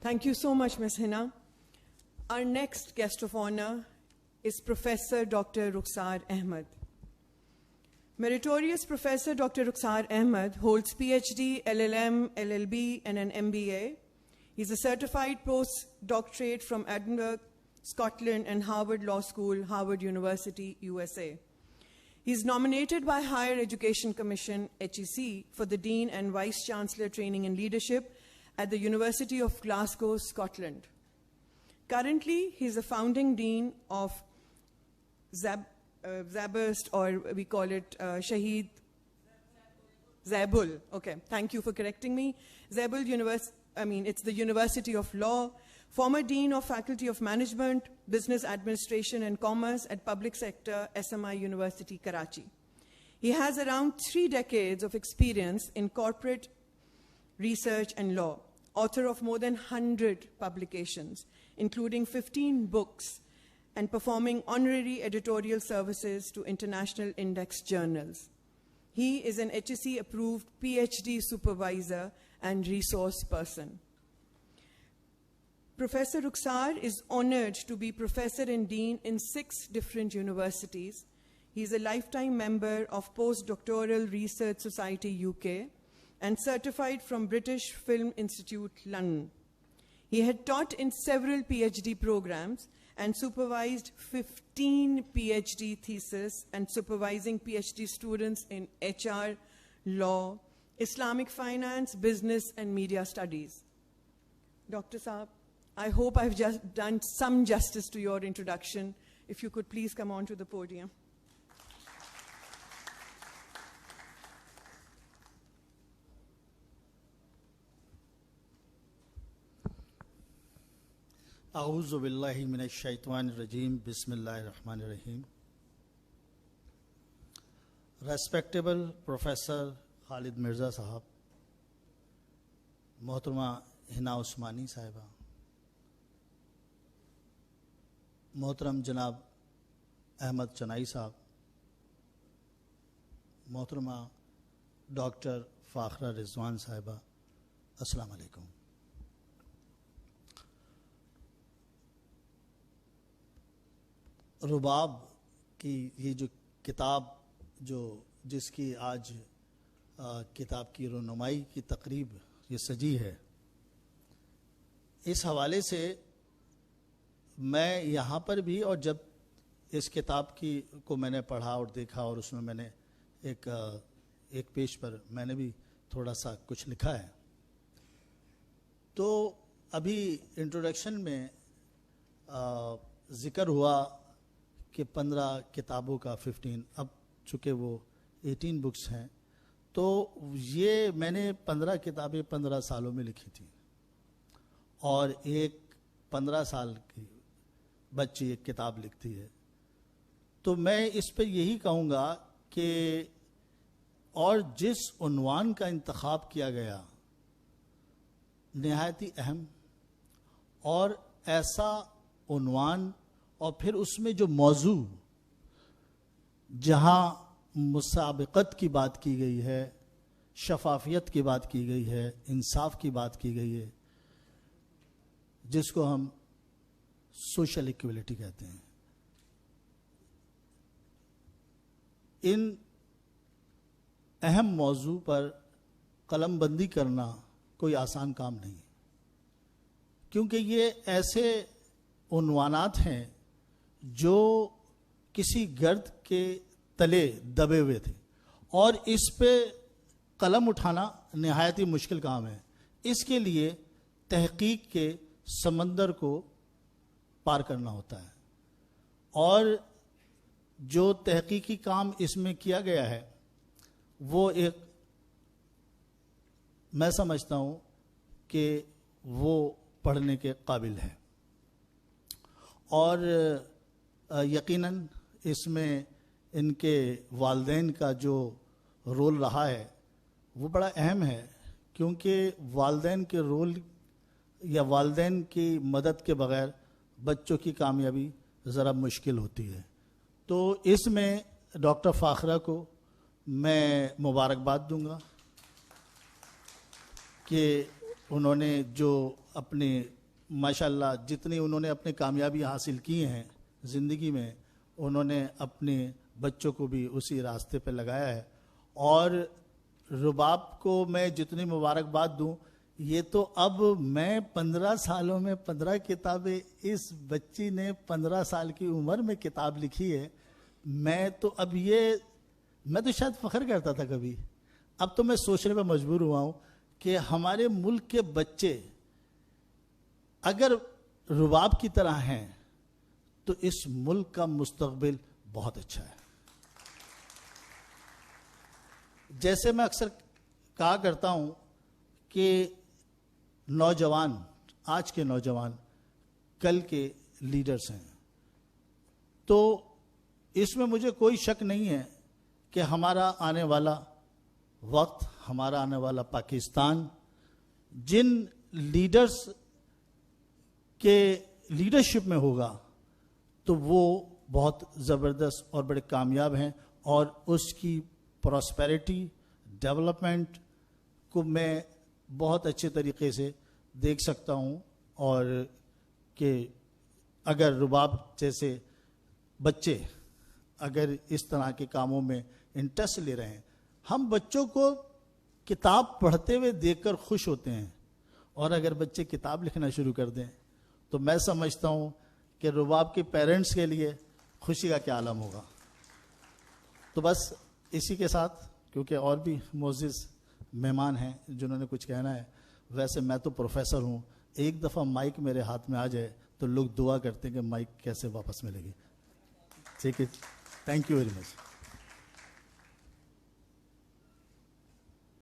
Thank you so much, Ms. Hina. Our next guest of honor is Professor Dr. Rukhsar Ahmed. Meritorious Professor Dr. Rukhsar Ahmed holds PhD, LLM, LLB, and an MBA. He's a certified postdoctorate from Edinburgh, Scotland, and Harvard Law School, Harvard University, USA. He's nominated by Higher Education Commission, HEC, for the Dean and Vice Chancellor Training and Leadership at the University of Glasgow, Scotland. Currently, he's a founding dean of Zaburst, or we call it Shaheed Zabul. Okay, thank you for correcting me. Zabul it's the University of Law, former Dean of Faculty of Management, Business Administration and Commerce at Public Sector, SMI University, Karachi. He has around 3 decades of experience in corporate research and law, author of more than 100 publications, including 15 books, and performing honorary editorial services to international index journals. He is an HEC-approved PhD supervisor and resource person. Professor Rukhsar is honored to be professor and dean in 6 different universities. He is a lifetime member of Postdoctoral Research Society UK and certified from British Film Institute, London. He had taught in several PhD programs and supervised 15 PhD theses and supervising PhD students in HR, law, Islamic finance, business, and media studies. Dr. Saab, I hope I've just done some justice to your introduction. If you could please come on to the podium. اعوذ باللہ من الشیطان الرجیم بسم اللہ الرحمن الرحیم. Respectable professor خالد مرزا صاحب, محترمہ ہنا عثمانی صاحبہ, محترم جناب احمد چنائی صاحب, محترمہ ڈاکٹر فاخرہ رضوان صاحبہ, السلام علیکم. رباب کی یہ جو کتاب جس کی آج کتاب کی رونمائی کی تقریب یہ سجی ہے, اس حوالے سے میں یہاں پر بھی, اور جب اس کتاب کو میں نے پڑھا اور دیکھا اور اس میں میں نے ایک پیج پر میں نے بھی تھوڑا سا کچھ لکھا ہے, تو ابھی انٹروڈکشن میں ذکر ہوا کہ 15 کتابوں کا 15, اب چونکہ وہ 18 بکس ہیں, تو یہ میں نے 15 کتابیں 15 سالوں میں لکھی تھیں, اور ایک 15 سال کی بچی ایک کتاب لکھتی ہے. تو میں اس پہ یہی کہوں گا کہ اور جس عنوان کا انتخاب کیا گیا نہایت ہی اہم, اور ایسا عنوان, اور پھر اس میں جو موضوع, جہاں مسابقت کی بات کی گئی ہے, شفافیت کی بات کی گئی ہے, انصاف کی بات کی گئی ہے, جس کو ہم سوشل ایکویلٹی کہتے ہیں. ان اہم موضوع پر قلم بندی کرنا کوئی آسان کام نہیں, کیونکہ یہ ایسے عنوانات ہیں جو کسی گرد کے تلے دبے ہوئے تھے, اور اس پہ قلم اٹھانا نہایت ہی مشکل کام ہے. اس کے لیے تحقیق کے سمندر کو پار کرنا ہوتا ہے, اور جو تحقیقی کام اس میں کیا گیا ہے وہ ایک, میں سمجھتا ہوں کہ وہ پڑھنے کے قابل ہے. اور یقیناً اس میں ان کے والدین کا جو رول رہا ہے وہ بڑا اہم ہے, کیونکہ والدین کے رول یا والدین کی مدد کے بغیر بچوں کی کامیابی ذرا مشکل ہوتی ہے. تو اس میں ڈاکٹر فاخرہ کو میں مبارکباد دوں گا کہ انہوں نے جو اپنے ماشاءاللہ جتنی انہوں نے اپنے کامیابی حاصل کی ہیں زندگی میں، انہوں نے اپنے بچوں کو بھی اسی راستے پہ لگایا ہے. اور رباب کو میں جتنی مبارکباد دوں، یہ تو اب میں 15 سالوں میں 15 کتابیں، اس بچی نے 15 سال کی عمر میں کتاب لکھی ہے. میں تو شاید فخر کرتا تھا کبھی، اب تو میں سوچنے پہ مجبور ہوا ہوں کہ ہمارے ملک کے بچے اگر رباب کی طرح ہیں تو اس ملک کا مستقبل بہت اچھا ہے. جیسے میں اکثر کہا کرتا ہوں کہ نوجوان، آج کے نوجوان کل کے لیڈرز ہیں، تو اس میں مجھے کوئی شک نہیں ہے کہ ہمارا آنے والا وقت، ہمارا آنے والا پاکستان جن لیڈرز کے لیڈرشپ میں ہوگا تو وہ بہت زبردست اور بڑے کامیاب ہیں، اور اس کی پراسپیرٹی، ڈیولپمنٹ کو میں بہت اچھے طریقے سے دیکھ سکتا ہوں. اور کہ اگر رباب جیسے بچے اگر اس طرح کے کاموں میں انٹرسٹ لے رہے ہیں، ہم بچوں کو کتاب پڑھتے ہوئے دیکھ کر خوش ہوتے ہیں، اور اگر بچے کتاب لکھنا شروع کر دیں تو میں سمجھتا ہوں کہ رباب کے پیرنٹس کے لیے خوشی کا کیا عالم ہوگا. تو بس اسی کے ساتھ، کیونکہ اور بھی معزز مہمان ہیں جنہوں نے کچھ کہنا ہے، ویسے میں تو پروفیسر ہوں، ایک دفعہ مائک میرے ہاتھ میں آ جائے تو لوگ دعا کرتے ہیں کہ مائک کیسے واپس ملے گی. ٹھیک ہے، تھینک یو ویری مچ.